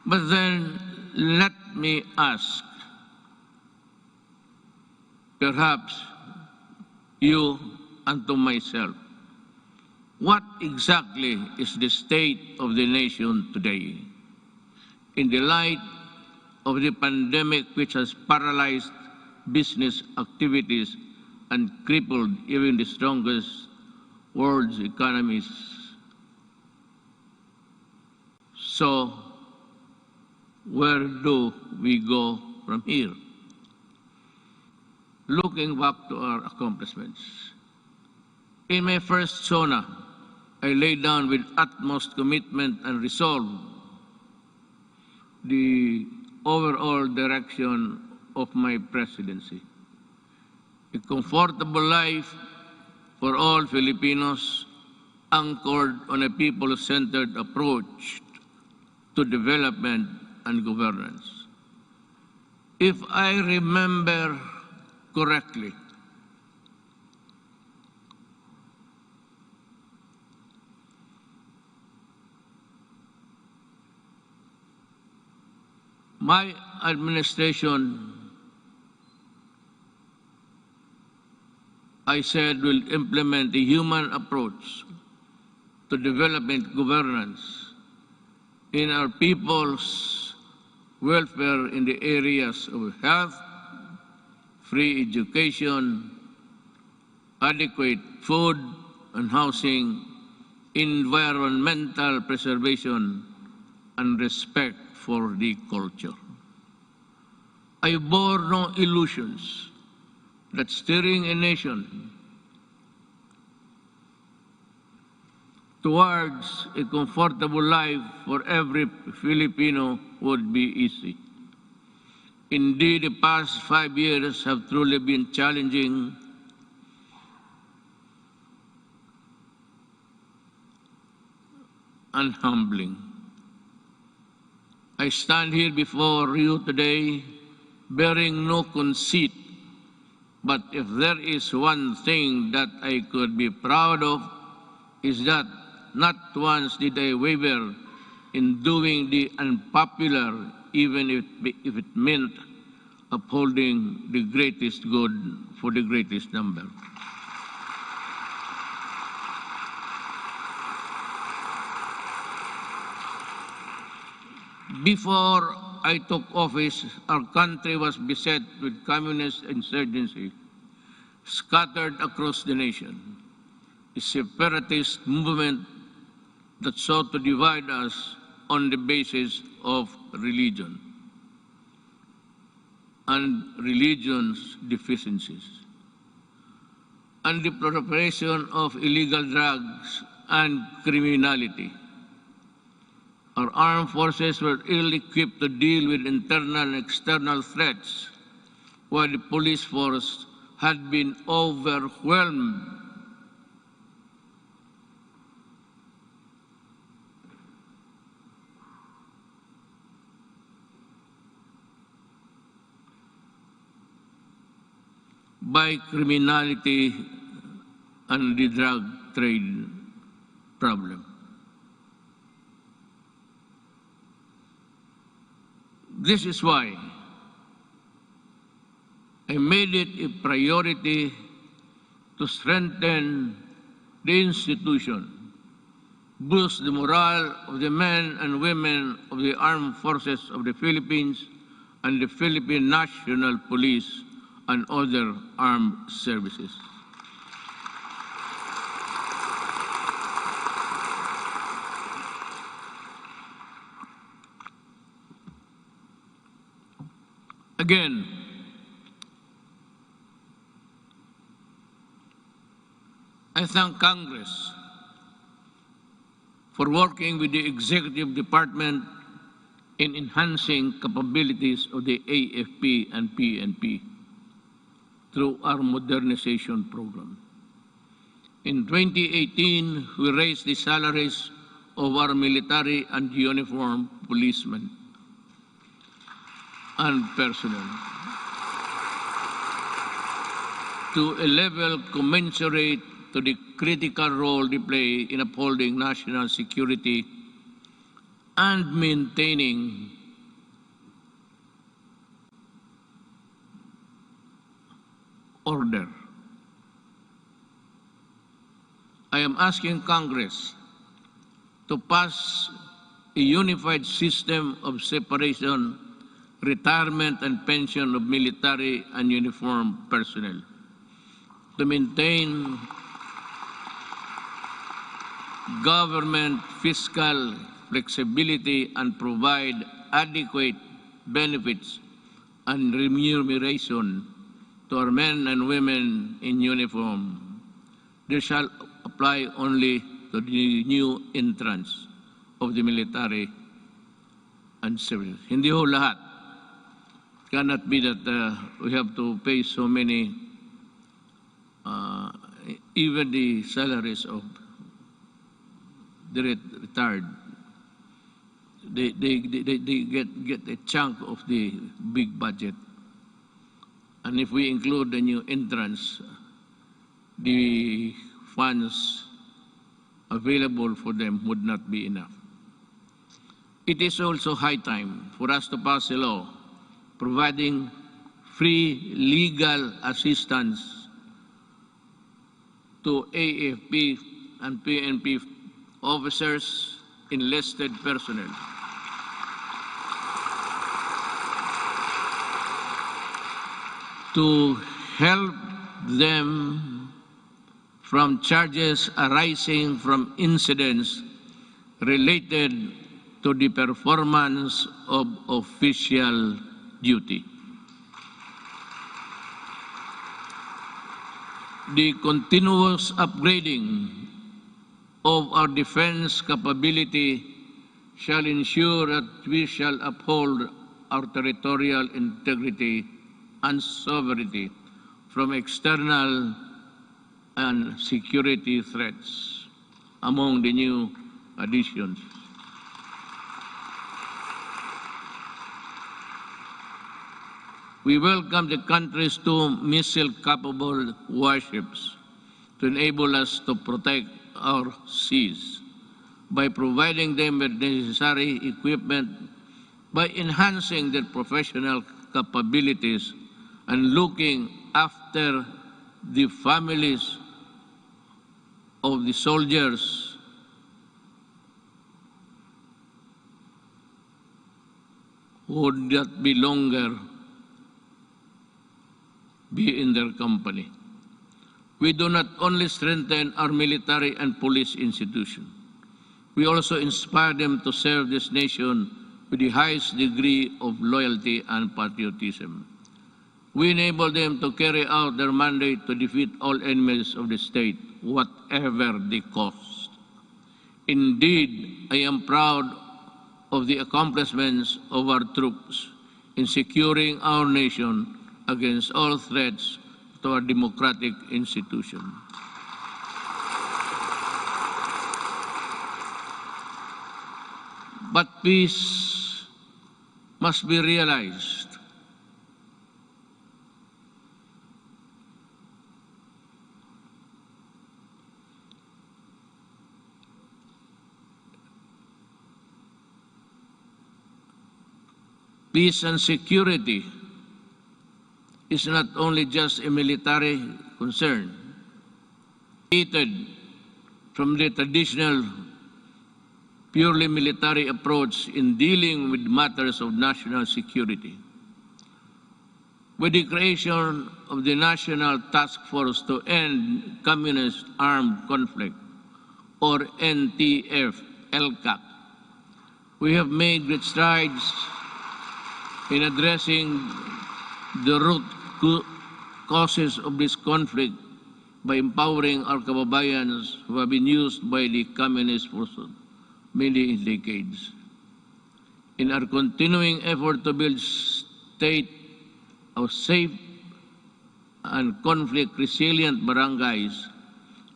But then let me ask, perhaps you and to myself, what exactly is the state of the nation today? In the light of the pandemic which has paralyzed business activities and crippled even the strongest world's economies. So, where do we go from here? Looking back to our accomplishments. In my first SONA, I laid down with utmost commitment and resolve the overall direction of my presidency. A comfortable life for all Filipinos anchored on a people-centered approach to development and governance. If I remember correctly, my administration, I said, will implement a human approach to development governance in our people's welfare in the areas of health, free education, adequate food and housing, environmental preservation, and respect for the culture. I bore no illusions that steering a nation towards a comfortable life for every Filipino would be easy. Indeed, the past 5 years have truly been challenging and humbling. I stand here before you today bearing no conceit, but if there is one thing that I could be proud of, is that not once did I waver in doing the unpopular, even if it meant upholding the greatest good for the greatest number. Before I took office, our country was beset with communist insurgency scattered across the nation, a separatist movement that sought to divide us on the basis of religion and religion's deficiencies, and the proliferation of illegal drugs and criminality. Our armed forces were ill-equipped to deal with internal and external threats, while the police force had been overwhelmed by criminality and the drug trade problem. This is why I made it a priority to strengthen the institution, boost the morale of the men and women of the armed forces of the Philippines and the Philippine National Police and other armed services. Again, I thank Congress for working with the Executive Department in enhancing capabilities of the AFP and PNP through our modernization program. In 2018, we raised the salaries of our military and uniformed policemen and personnel to a level commensurate to the critical role they play in upholding national security and maintaining order. I am asking Congress to pass a unified system of separation, retirement, and pension of military and uniformed personnel to maintain government fiscal flexibility and provide adequate benefits and remuneration to our men and women in uniform. This shall apply only to the new entrants of the military and civil. Hindi ho lahat. Cannot be that we have to pay so many, even the salaries of the retired. They get a chunk of the big budget. And if we include the new entrants, the funds available for them would not be enough. It is also high time for us to pass a law providing free legal assistance to AFP and PNP officers, enlisted personnel. To help them from charges arising from incidents related to the performance of official duty. The continuous upgrading of our defense capability shall ensure that we shall uphold our territorial integrity and sovereignty from external and security threats. Among the new additions, we welcome the country's 2 missile-capable warships to enable us to protect our seas by providing them with necessary equipment, by enhancing their professional capabilities, and looking after the families of the soldiers who would not be longer be in their company. We do not only strengthen our military and police institutions, we also inspire them to serve this nation with the highest degree of loyalty and patriotism. We enable them to carry out their mandate to defeat all enemies of the state, whatever the cost. Indeed, I am proud of the accomplishments of our troops in securing our nation against all threats to our democratic institution. But peace must be realized. Peace and security is not only just a military concern. From the traditional purely military approach in dealing with matters of national security. With the creation of the National Task Force to End Communist Armed Conflict, or NTF-LCAC, we have made great strides in addressing the root causes of this conflict by empowering our kababayans who have been used by the communist for many decades. In our continuing effort to build state of safe and conflict-resilient barangays,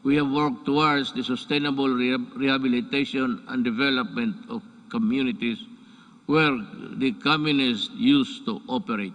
we have worked towards the sustainable rehabilitation and development of communities where the communists used to operate.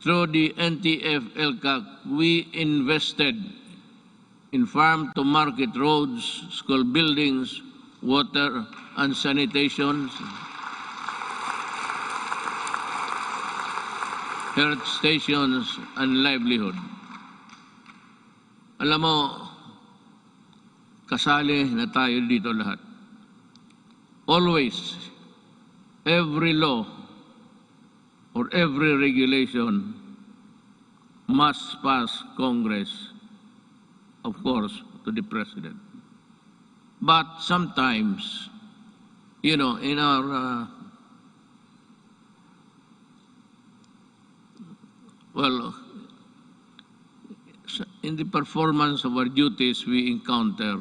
Through the NTF-LCAC, we invested in farm-to-market roads, school buildings, water and sanitation, health stations, and livelihood. Alam mo, kasali na tayo dito lahat. Always, every law or every regulation must pass Congress, of course, to the President. But sometimes, you know, in our, in the performance of our duties, we encounter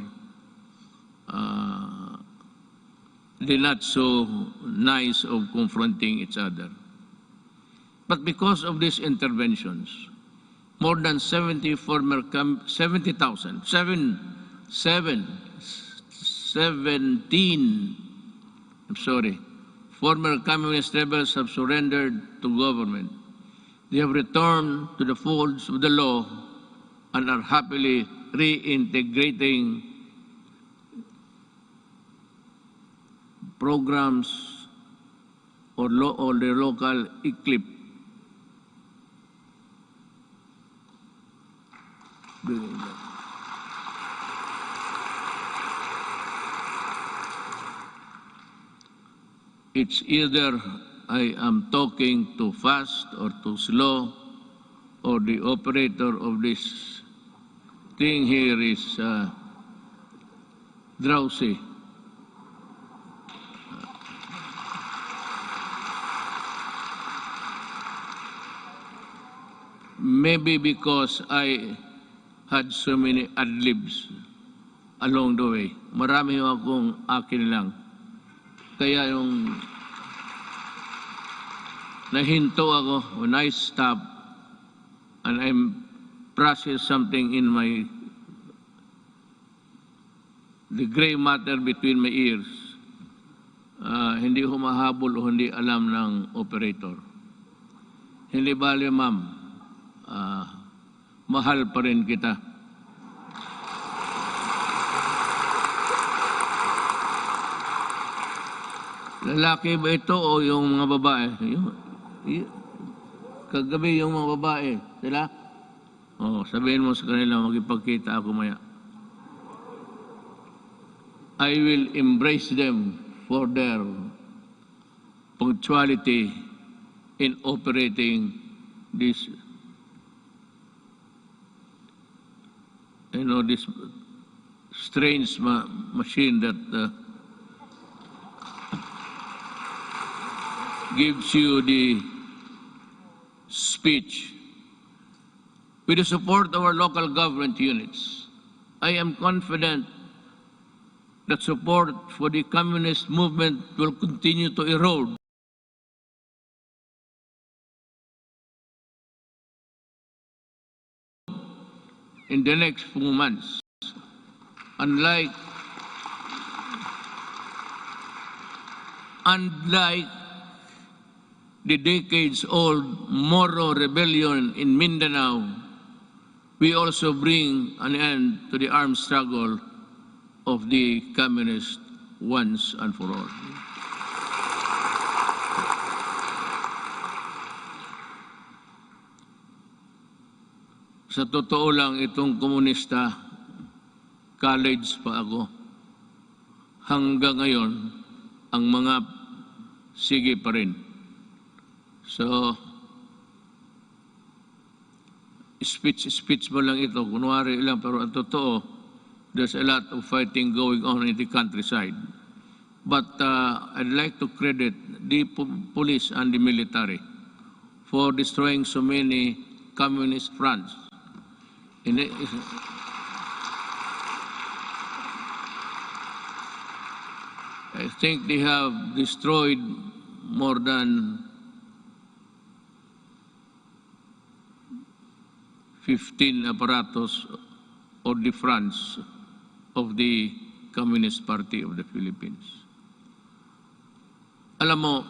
the not so nice of confronting each other. But because of these interventions, more than 17 former communist rebels have surrendered to government. They have returned to the folds of the law and are happily reintegrating programs or the local eclipse. It's either I am talking too fast or too slow, or the operator of this thing here is drowsy. Maybe because I had so many ad-libs along the way. Marami akong akin lang. Kaya yung nahinto ako when I stop and I'm process something in the gray matter between my ears, hindi humahabol o hindi alam ng operator. Hindi bale, ma'am, mahal pa rin kita. Lalaki ba ito o yung mga babae? Kagabi yung mga babae, sila? Sabihin mo sa kanila, magipagkita ako maya. I will embrace them for their punctuality in operating this, this strange machine that gives you the speech. With the support of our local government units, I am confident that support for the communist movement will continue to erode in the next few months. Unlike the decades-old Moro rebellion in Mindanao, we also bring an end to the armed struggle of the communists once and for all. Sa totoo lang, itong komunista, college pa ako. Hanggang ngayon, ang mga sige pa rin. So, speech mo lang ito, kunwari lang, pero ang totoo, there's a lot of fighting going on in the countryside. But I'd like to credit the police and the military for destroying so many communist fronts. I think they have destroyed more than 15 apparatus or the fronts of the Communist Party of the Philippines. Alam mo,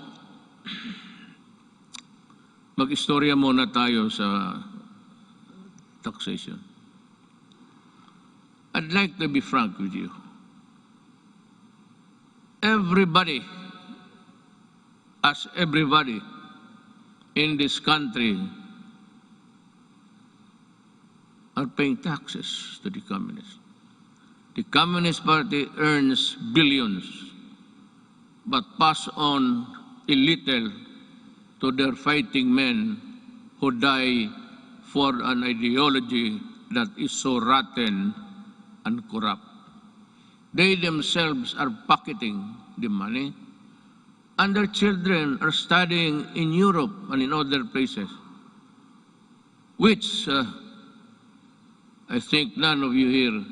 mag-istorya muna tayo sa taxation. I'd like to be frank with you. everybody, as everybody in this country, are paying taxes to the communists. The Communist Party earns billions, but pass on a little to their fighting men who die for an ideology that is so rotten and corrupt. They themselves are pocketing the money, and their children are studying in Europe and in other places, which I think none of you here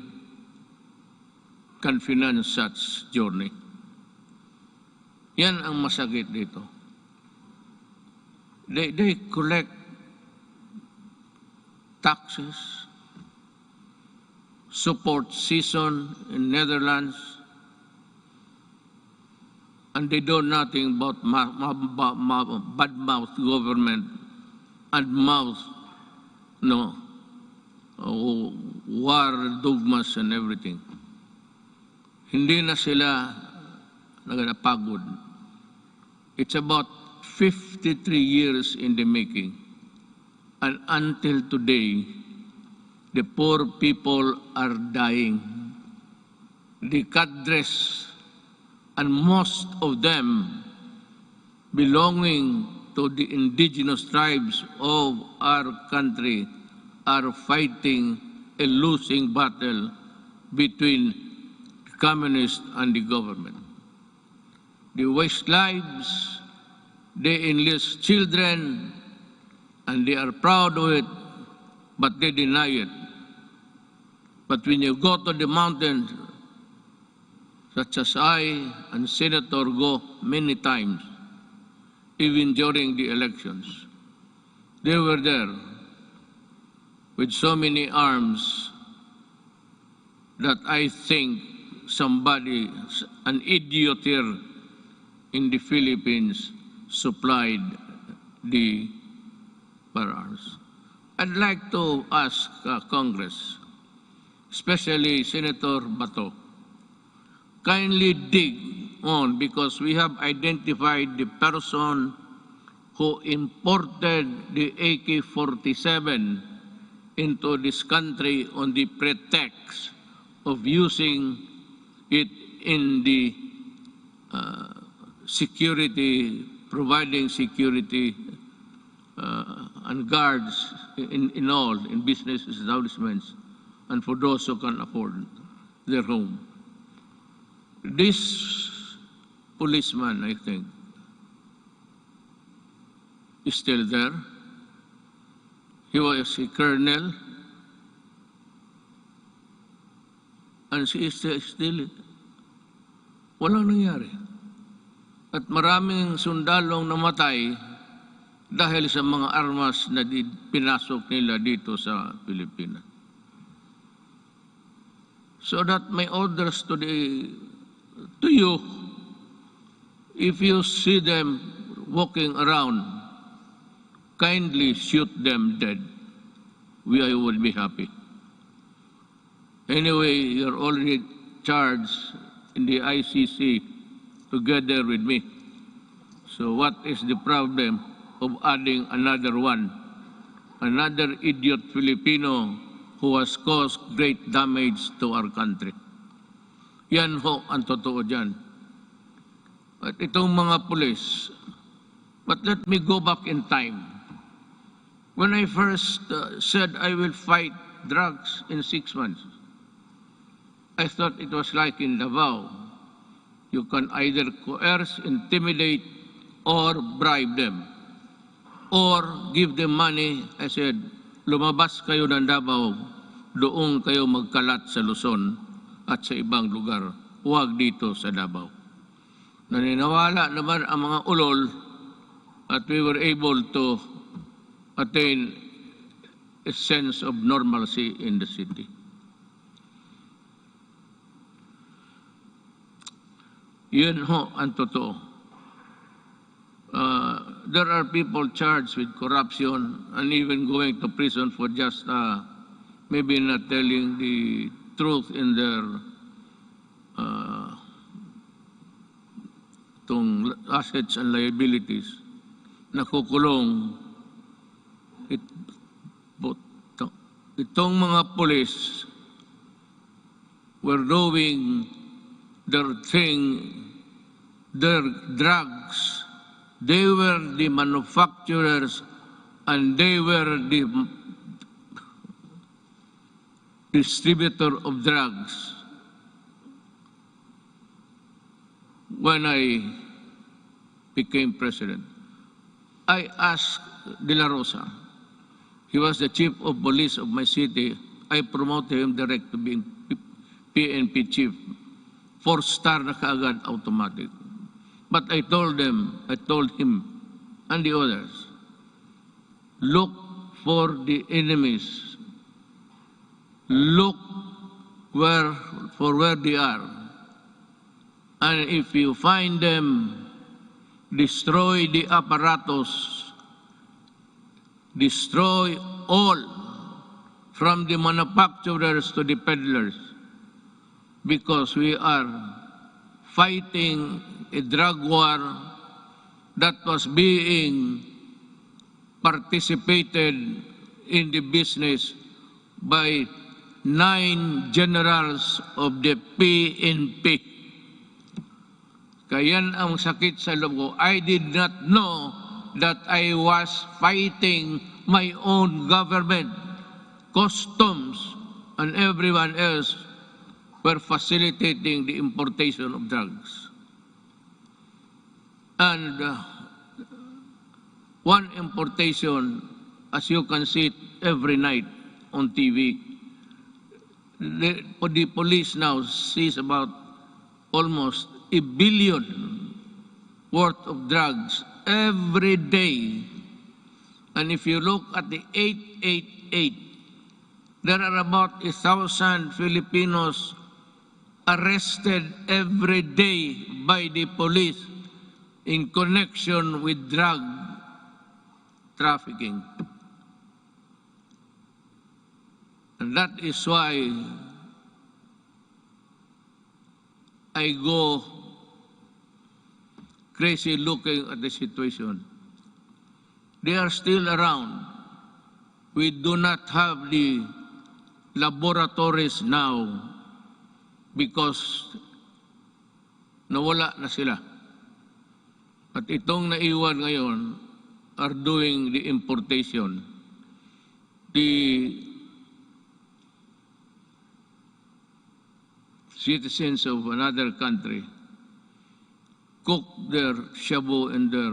can finance such journey. Yan ang masakit dito. They collect taxes, support season in Netherlands, and they do nothing but bad-mouth government and mouth war dogmas and everything. Hindi na sila nagpagod. It's about 53 years in the making. And until today, the poor people are dying. The cadres, and most of them belonging to the indigenous tribes of our country, are fighting a losing battle between the communists and the government. They waste lives, they enlist children, and they are proud of it, but they deny it. But when you go to the mountains, such as I and Senator go many times, even during the elections, they were there with so many arms that I think somebody, an idiot here in the Philippines, supplied the firearms. I'd like to ask Congress, especially Senator Bato, kindly dig on, because we have identified the person who imported the AK-47 into this country on the pretext of using it in the security, providing security and guards in business establishments, and for those who can afford their home. This policeman, I think, is still there. He was a colonel, and she is still, walang nangyari. At maraming sundalong namatay dahil sa mga armas na pinasok nila dito sa Pilipinas. So that my orders to you, if you see them walking around, kindly shoot them dead. We will be happy. Anyway, you're already charged in the ICC together with me. So what is the problem of adding another one? Another idiot Filipino who has caused great damage to our country. Yan ho ang totoo dyan. At itong mga pulis, but let me go back in time. When I first said I will fight drugs in 6 months, I thought it was like in Davao. You can either coerce, intimidate, or bribe them, or give them money. I said, lumabas kayo ng Davao, doon kayo magkalat sa Luzon at sa ibang lugar, huwag dito sa Davao. Naniniwala naman ang mga ulol at we were able to attain a sense of normalcy in the city. Yun ho ang totoo. There are people charged with corruption and even going to prison for just maybe not telling the truth in their itong assets and liabilities, nakukulong itong mga pulis were doing their thing, their drugs. They were the manufacturers and they were the distributor of drugs. When I became president, I asked De La Rosa, he was the chief of police of my city. I promoted him direct to being PNP chief. 4-star na kaagad, automatic. But I told him and the others, look for the enemies. Look for where they are. And if you find them, destroy the apparatus, destroy all, from the manufacturers to the peddlers, because we are fighting a drug war that was being participated in the business by 9 generals of the PNP. Kaya yan ang sakit sa loob ko. I did not know that I was fighting my own government. Customs and everyone else were facilitating the importation of drugs. And one importation, as you can see it every night on TV, the police now sees about almost $1 billion worth of drugs every day. And if you look at the 888, there are about 1,000 Filipinos arrested every day by the police in connection with drug trafficking. And that is why I go crazy looking at the situation. They are still around. We do not have the laboratories now because nawala na sila. At itong naiwan ngayon are doing the importation. The citizens of another country cook their shabu and their